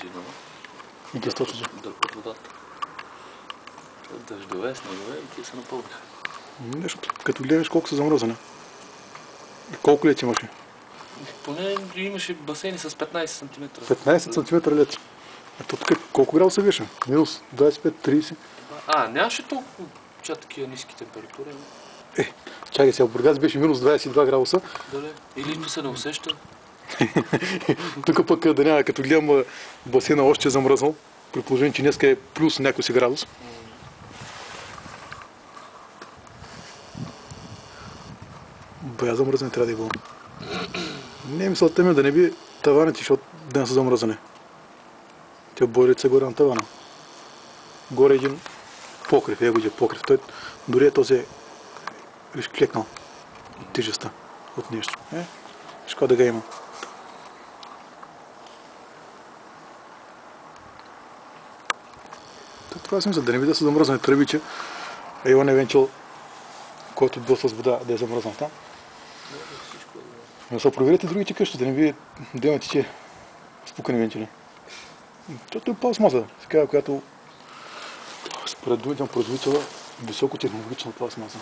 бензина. И ги източваш. Дърпат водата. Дъждове, снегове и те се напълниха. Нещо, като гледаш колко са замръзани. Колко лет имаше? Поне имаше басейни с 15 см. 15 см лед. А то тук колко градуса беше? Минус 25-30? Нямаше толкова такива ниски температури. Чакай сега, в Бургас беше минус 22 градуса. Дали? Или то се не усеща. Тук пък да няма, като гледам басейна още е замръзнал. При положение, че днеска е плюс някой си градус. Бая замръзане трябва да е било. Не е мисълта ми да не би таваните, защото да не са замръзани. Те бойлица горе на тавана. Горе един покрив, его е покрив. Той дори е този клекнал от тежестта, от нещо. Виж какво да го има. Това е смисъл, да не би да са замръзнали тръбиче, а Иван е венчил, който бил с вода, да е замръзнал там. Но са проверите другите къщи, да не би да имате, че спукани вентили. Защото е пластмаса, такава, която според думите на производителя високотехнологична пластмаса.